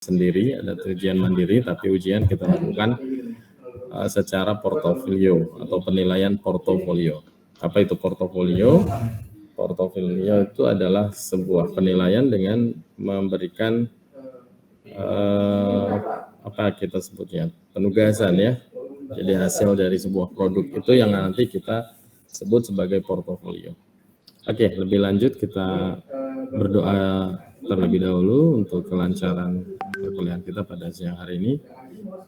sendiri, ada ujian mandiri, tapi ujian kita lakukan secara portofolio atau penilaian portofolio. Apa itu portofolio? Portofolio itu adalah sebuah penilaian dengan memberikan apa kita sebutnya, penugasan ya. Jadi hasil dari sebuah produk itu yang nanti kita sebut sebagai portofolio. Oke, lebih lanjut kita berdoa terlebih dahulu untuk kelancaran perkuliahan kita pada siang hari ini.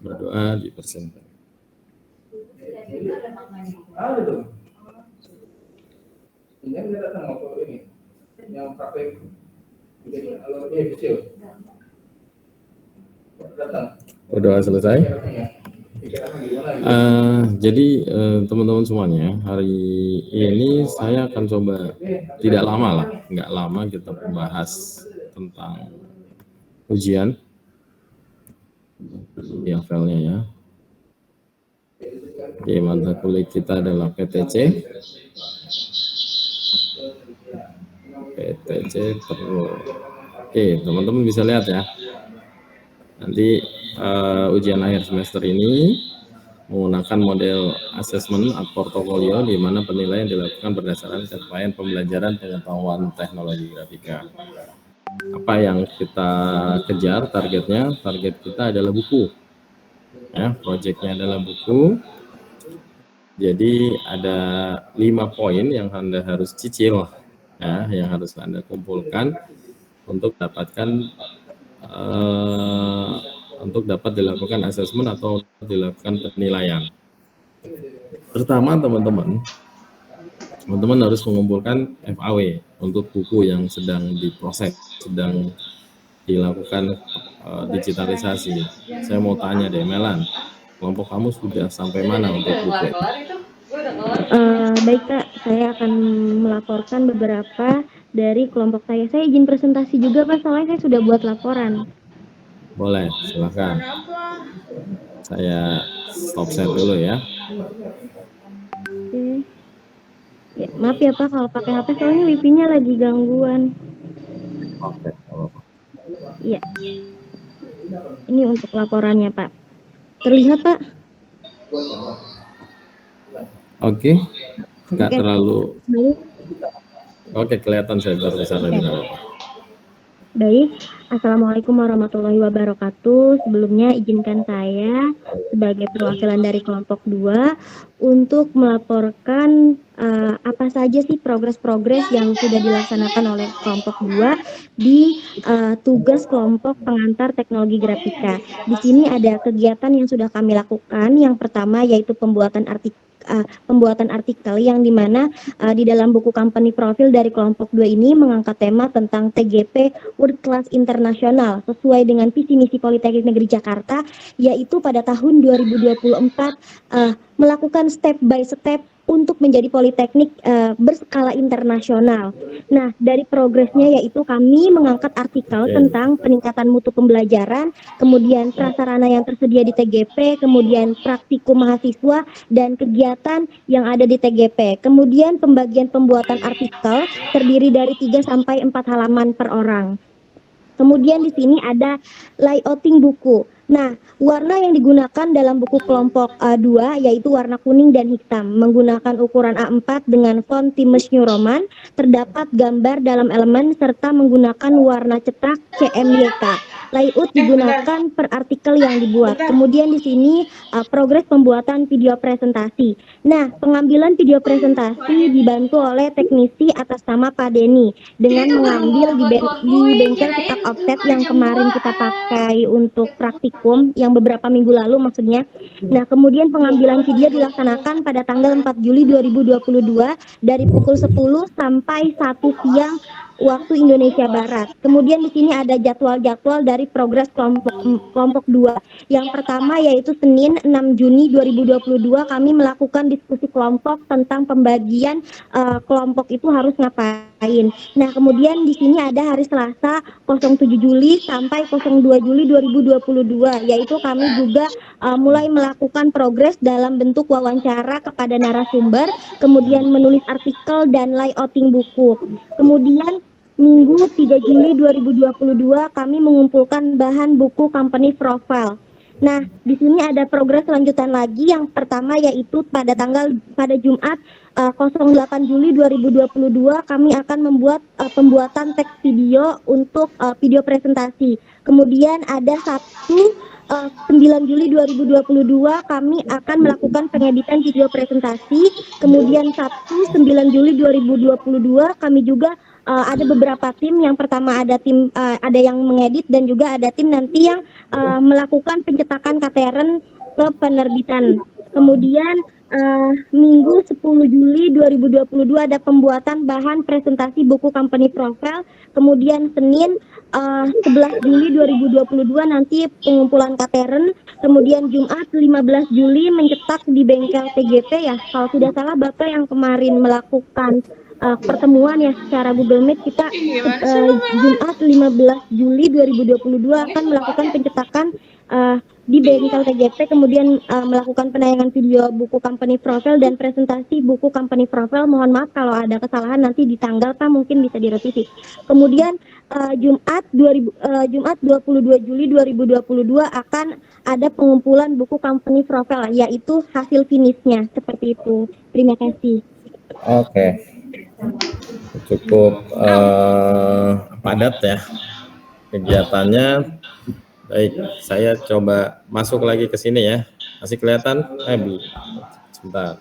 Berdoa dipersilakan. Berdoa selesai. Jadi teman-teman semuanya, hari ini saya akan coba, tidak lama lah, nggak lama kita membahas tentang ujian ya, filenya ya. Oke, mata kuliah kita adalah PTC. Perlu. Oke, teman-teman bisa lihat ya. Nanti ujian akhir semester ini menggunakan model asesmen portofolio di mana penilaian dilakukan berdasarkan capaian pembelajaran pengetahuan teknologi grafika. Apa yang kita kejar targetnya? Target kita adalah buku. Ya, proyeknya adalah buku. Jadi ada 5 poin yang Anda harus cicil, ya, yang harus Anda kumpulkan untuk dapatkan untuk dapat dilakukan asesmen atau dilakukan penilaian. Pertama, teman-teman harus mengumpulkan FAW untuk buku yang sedang diproses, sedang dilakukan digitalisasi. Saya mau tanya deh, Melan, kelompok kamu sudah sampai mana untuk buku? Baik Kak, saya akan melaporkan beberapa dari kelompok saya. Saya izin presentasi juga Pak, soalnya saya sudah buat laporan. Boleh, silakan. Saya stop share dulu ya. Oke. Ya, maaf ya Pak kalau pakai HP soalnya wifi-nya lagi gangguan. Oke. Iya. Ini untuk laporannya Pak. Terlihat Pak? Oke. Nggak terlalu. Oke, kelihatan saya baru bisa lebih. Baik, Assalamualaikum warahmatullahi wabarakatuh. Sebelumnya izinkan saya sebagai perwakilan dari kelompok 2 untuk melaporkan apa saja sih progres-progres yang sudah dilaksanakan oleh kelompok 2 di tugas kelompok pengantar teknologi grafika. Di sini ada kegiatan yang sudah kami lakukan. Yang pertama yaitu pembuatan artikel yang dimana di dalam buku company profil dari kelompok 2 ini mengangkat tema tentang TGP World Class Internasional sesuai dengan visi misi Politeknik Negeri Jakarta, yaitu pada tahun 2024 melakukan step by step untuk menjadi politeknik berskala internasional. Nah, dari progresnya yaitu kami mengangkat artikel tentang peningkatan mutu pembelajaran, kemudian prasarana yang tersedia di TGP, kemudian praktikum mahasiswa dan kegiatan yang ada di TGP. Kemudian pembagian pembuatan artikel terdiri dari 3 sampai 4 halaman per orang. Kemudian di sini ada layouting buku. Nah, warna yang digunakan dalam buku kelompok 2 yaitu warna kuning dan hitam. Menggunakan ukuran A4 dengan font Times New Roman, terdapat gambar dalam elemen serta menggunakan warna cetak CMYK. Layout digunakan per artikel yang dibuat. Kemudian di sini progres pembuatan video presentasi. Nah, pengambilan video presentasi dibantu oleh teknisi atas nama Pak Denny dengan mengambil di bengkel cetak offset yang kemarin kita pakai untuk praktikum yang beberapa minggu lalu maksudnya. Nah, kemudian pengambilan video dilaksanakan pada tanggal 4 Juli 2022 dari pukul 10 sampai 1 siang waktu Indonesia Barat. Kemudian di sini ada jadwal-jadwal dari progres kelompok 2. Yang pertama yaitu Senin 6 Juni 2022 kami melakukan diskusi kelompok tentang pembagian kelompok itu harus ngapain. Nah, kemudian di sini ada hari Selasa 07 Juli sampai 02 Juli 2022 yaitu kami juga mulai melakukan progres dalam bentuk wawancara kepada narasumber, kemudian menulis artikel dan layouting buku. Kemudian Minggu 3 Juli 2022 kami mengumpulkan bahan buku company profile. Nah, di sini ada progres lanjutan lagi. Yang pertama yaitu pada Jumat 08 Juli 2022 kami akan membuat pembuatan teks video untuk video presentasi. Kemudian ada 9 Juli 2022 kami akan melakukan pengeditan video presentasi. Kemudian Sabtu 9 Juli 2022 kami juga ada beberapa tim. Yang pertama ada ada yang mengedit dan juga ada tim nanti yang melakukan pencetakan kateren ke penerbitan. Kemudian Minggu 10 Juli 2022 ada pembuatan bahan presentasi buku company profile. Kemudian Senin 11 Juli 2022 nanti pengumpulan kateren. Kemudian Jumat 15 Juli mencetak di bengkel TGP ya. Kalau tidak salah Bapak yang kemarin melakukan pertemuan ya secara Google Meet, kita Jumat 15 Juli 2022 akan melakukan pencetakan di bengkel TGP, kemudian melakukan penayangan video buku company profile dan presentasi buku company profile. Mohon maaf kalau ada kesalahan nanti di tanggal Pak mungkin bisa direvisi. Kemudian Jumat 22 Juli 2022 akan ada pengumpulan buku company profile yaitu hasil finishnya seperti itu. Terima kasih. Oke. Cukup padat ya kegiatannya. Baik, saya coba masuk lagi ke sini ya. Masih kelihatan? Belum. Sebentar.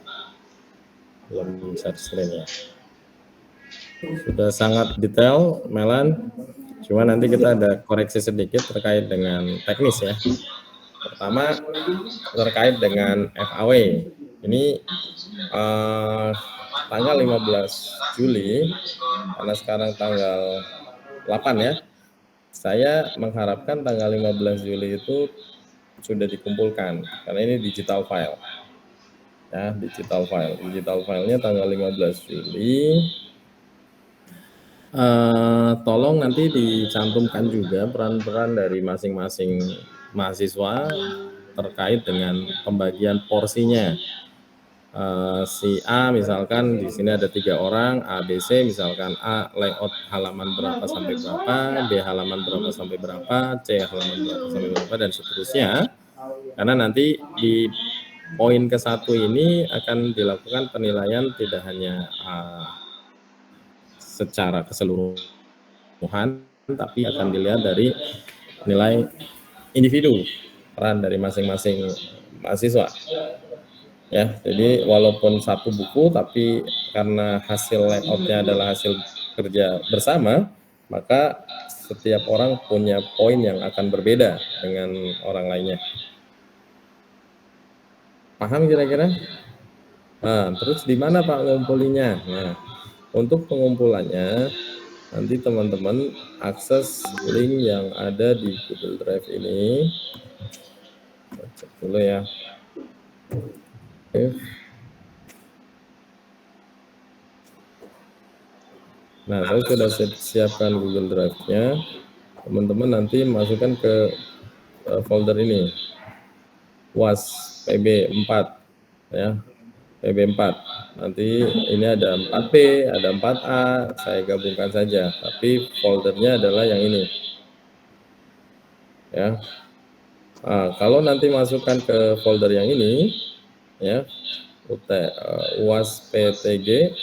Belum share screen ya. Sudah sangat detail, Melan. Cuma nanti kita ada koreksi sedikit terkait dengan teknis ya. Pertama, terkait dengan FAW. Ini tanggal 15 Juli, karena sekarang tanggal 8 ya. Saya mengharapkan tanggal 15 Juli itu sudah dikumpulkan, karena ini digital file. Ya, digital file. Digital filenya tanggal 15 Juli. Tolong nanti dicantumkan juga peran-peran dari masing-masing mahasiswa terkait dengan pembagian porsinya. Si A misalkan di sini ada 3 orang, A, B, C, misalkan A layout halaman berapa sampai berapa, B halaman berapa sampai berapa, C halaman berapa sampai berapa, dan seterusnya. Karena nanti di poin ke-1 ini akan dilakukan penilaian tidak hanya secara keseluruhan, tapi akan dilihat dari nilai individu, peran dari masing-masing mahasiswa. Ya, jadi walaupun satu buku, tapi karena hasil layoutnya adalah hasil kerja bersama, maka setiap orang punya poin yang akan berbeda dengan orang lainnya. Paham kira-kira? Nah, terus di mana Pak ngumpulinya? Nah, untuk pengumpulannya nanti teman-teman akses link yang ada di Google Drive ini. Cek dulu ya. Oke. Nah, saya sudah siapkan Google Drive-nya. Teman-teman nanti masukkan ke folder ini. UAS PB4 ya. PB4. Nanti ini ada 4B, ada 4A, saya gabungkan saja. Tapi foldernya adalah yang ini. Ya. Nah, kalau nanti masukkan ke folder yang ini ya, UAS PTG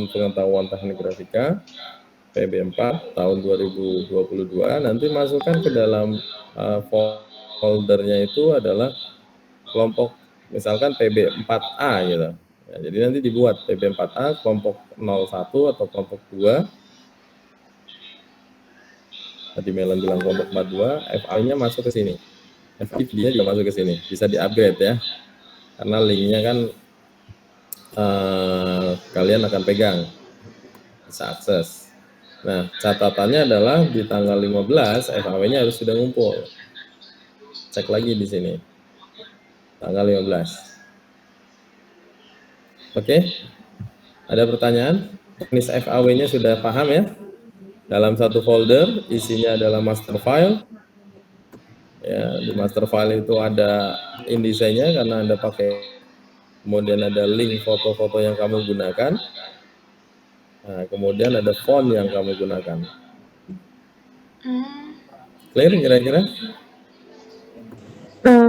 pengetahuan teknik grafika PB4 tahun 2022, nanti masukkan ke dalam foldernya itu adalah kelompok misalkan PB4A gitu. Ya, jadi nanti dibuat PB4A kelompok 01 atau kelompok 2. Tadi Melan bilang kelompok 42, FA-nya masuk ke sini. FA-nya juga masuk ke sini. Bisa di-upgrade ya. Karena linknya kan kalian akan pegang. Bisa akses. Nah, catatannya adalah di tanggal 15 FAW-nya harus sudah ngumpul. Cek lagi di sini. Tanggal 15. Oke. Ada pertanyaan? Teknis FAW-nya sudah paham ya? Dalam satu folder isinya adalah master file. Ya, di master file itu ada indisenya karena Anda pakai. Kemudian ada link foto-foto yang kamu gunakan. Nah, kemudian ada font yang kamu gunakan. Clear kira-kira?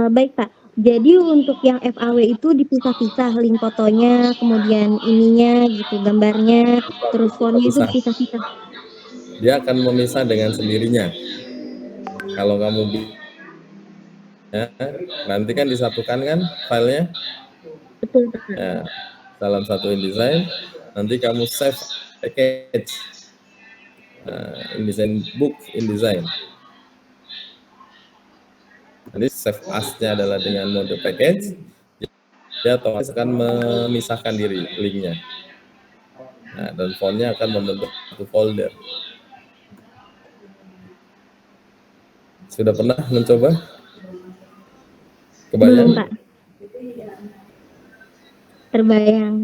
Baik Pak. Jadi untuk yang FAW itu dipisah-pisah link fotonya, kemudian ininya gitu, gambarnya, terus fontnya itu Bisa. dipisah-pisah. Dia akan memisah dengan sendirinya. Kalau kamu ya, nanti kan disatukan kan filenya. Betul Pak. Ya, dalam satu InDesign, nanti kamu save package. InDesign book, InDesign. Nanti save as-nya adalah dengan mode package, dia otomatis akan memisahkan diri linknya. Nah, dan fontnya akan membentuk satu folder. Sudah pernah mencoba? Kebayang? Belum Pak. Terbayang.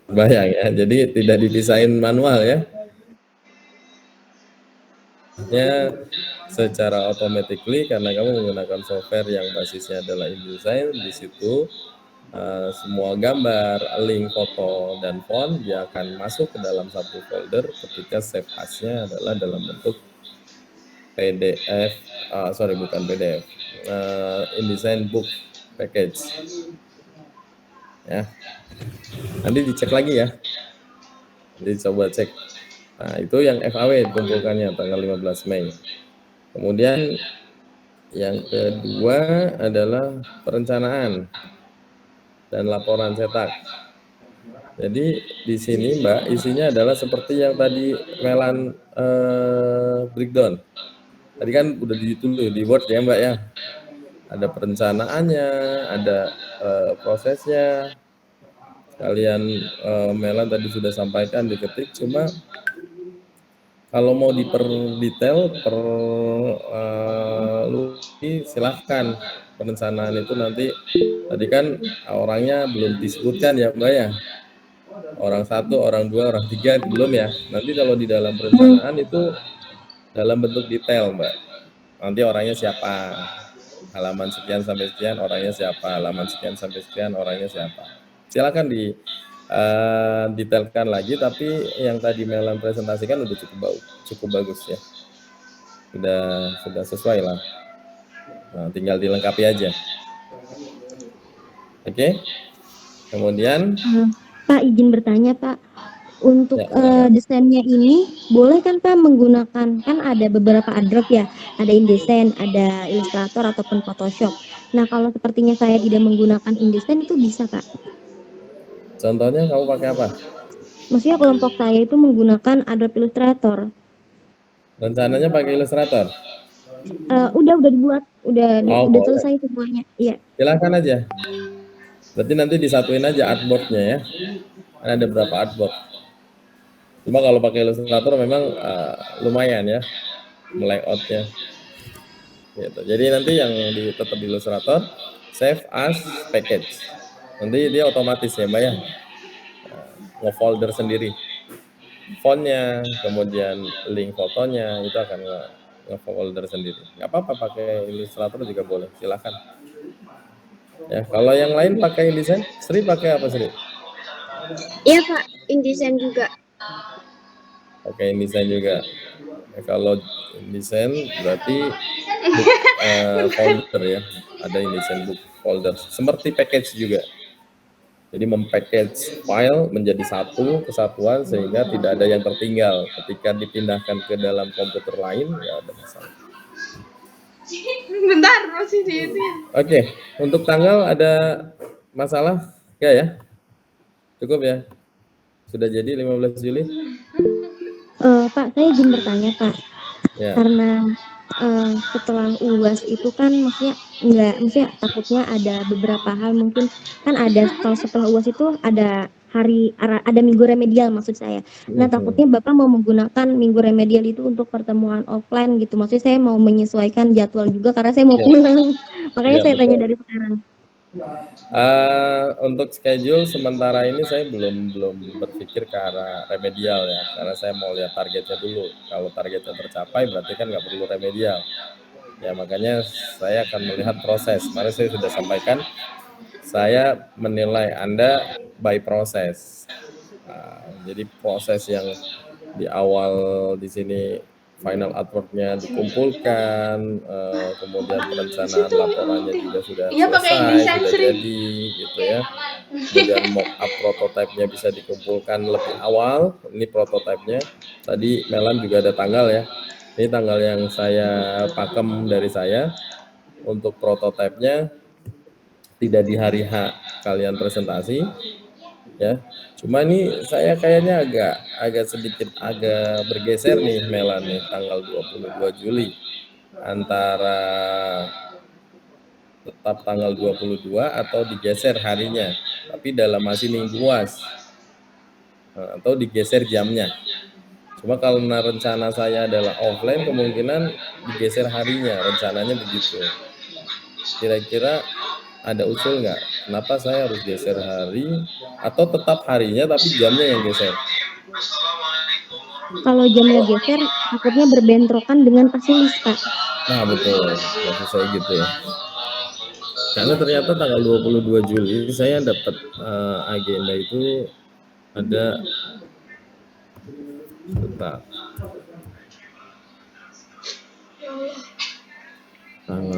Bayang ya, jadi tidak dipisahin manual ya. Secara automatically karena kamu menggunakan software yang basisnya adalah InDesign, di situ semua gambar, link, foto, dan font dia akan masuk ke dalam satu folder ketika save as-nya adalah dalam bentuk PDF, bukan PDF, InDesign book package. Ya, nanti dicek lagi ya, nanti coba cek. Nah, itu yang FAW kumpulkannya tanggal 15 Mei. Kemudian yang kedua adalah perencanaan dan laporan cetak. Jadi di sini Mbak, isinya adalah seperti yang tadi Melan breakdown. Tadi kan udah ditulis di Word ya Mbak ya. Ada perencanaannya, ada prosesnya. Kalian Melan tadi sudah sampaikan diketik, cuma kalau mau detail silahkan. Perencanaan itu nanti tadi kan orangnya belum disebutkan ya Mbak ya. Orang 1, orang 2, orang 3 belum ya. Nanti kalau di dalam perencanaan itu dalam bentuk detail Mbak. Nanti orangnya siapa, halaman sekian sampai sekian orangnya siapa, halaman sekian sampai sekian orangnya siapa. Silakan detailkan lagi, tapi yang tadi Melan presentasikan udah cukup bagus ya. Sudah sesuai lah. Nah, tinggal dilengkapi aja. Oke. Kemudian Pak izin bertanya Pak, untuk desainnya ini boleh kan Pak menggunakan, kan ada beberapa Adobe ya, ada InDesign, ada Illustrator ataupun Photoshop. Nah kalau sepertinya saya tidak menggunakan InDesign itu bisa Pak? Contohnya kamu pakai apa? Maksudnya kelompok saya itu menggunakan Adobe Illustrator. Rencananya pakai Illustrator? Udah dibuat, udah selesai semuanya. Iya. Silakan aja. Berarti nanti disatuin aja artboard-nya ya. Ada berapa artboard. Cuma kalau pakai Illustrator memang lumayan ya layout-nya. Gitu. Jadi nanti yang tetap di Illustrator, save as package. Nanti dia otomatis ya Mbak ya, nge-folder sendiri. Fontnya, kemudian link fotonya itu akan nge-folder sendiri. Nggak apa-apa pakai Illustrator juga boleh, silakan. Ya, kalau yang lain pakai InDesign, Sri pakai apa Sri? Iya Pak, InDesign juga. Pakai InDesign juga. Ya, kalau InDesign berarti folder ya, ada InDesign book folder, seperti package juga. Jadi mempackage file menjadi satu kesatuan sehingga tidak ada yang tertinggal. Ketika dipindahkan ke dalam komputer lain, nggak ada masalah. Bentar, masih di ini. Oke, untuk tanggal ada masalah? Enggak ya? Cukup ya? Sudah jadi 15 Juli? Pak, saya izin bertanya Pak. Ya. Karena setelah UAS itu kan maksudnya takutnya ada beberapa hal, mungkin kan ada kalau setelah UAS itu ada minggu remedial maksud saya. Nah takutnya Bapak mau menggunakan minggu remedial itu untuk pertemuan offline gitu, maksudnya saya mau menyesuaikan jadwal juga karena saya mau pulang. Makanya saya tanya dari sekarang. Untuk schedule sementara ini saya belum berpikir ke arah remedial ya, karena saya mau lihat targetnya dulu. Kalau targetnya tercapai berarti kan nggak perlu remedial ya, makanya saya akan melihat proses. Kemarin saya sudah sampaikan, saya menilai Anda by proses. Nah, jadi proses yang di awal di sini final artwork-nya dikumpulkan, kemudian perencanaan laporannya juga sudah Iya, pakai selesai, InDesign sudah sering. jadi gitu ya. Kemudian mock up prototipe-nya bisa dikumpulkan lebih awal. Ini prototipe-nya. Tadi Melan juga ada tanggal ya. Ini tanggal yang saya pakem dari saya. Untuk prototipe-nya tidak di hari H kalian presentasi ya. Cuma ini saya kayaknya agak sedikit bergeser nih Melan nih tanggal 22 Juli antara tetap tanggal 22 atau digeser harinya, tapi dalam masih minggu UAS. Atau digeser jamnya. Cuma kalau rencana saya adalah offline, kemungkinan digeser harinya, rencananya begitu. Kira-kira ada usul nggak? Kenapa saya harus geser hari atau tetap harinya tapi jamnya yang geser? Kalau jamnya geser, takutnya berbentrokan dengan pasilis, Pak. Nah betul, maksud saya gitu ya. Karena ternyata tanggal 22 Juli saya dapat agenda itu ada, bentar,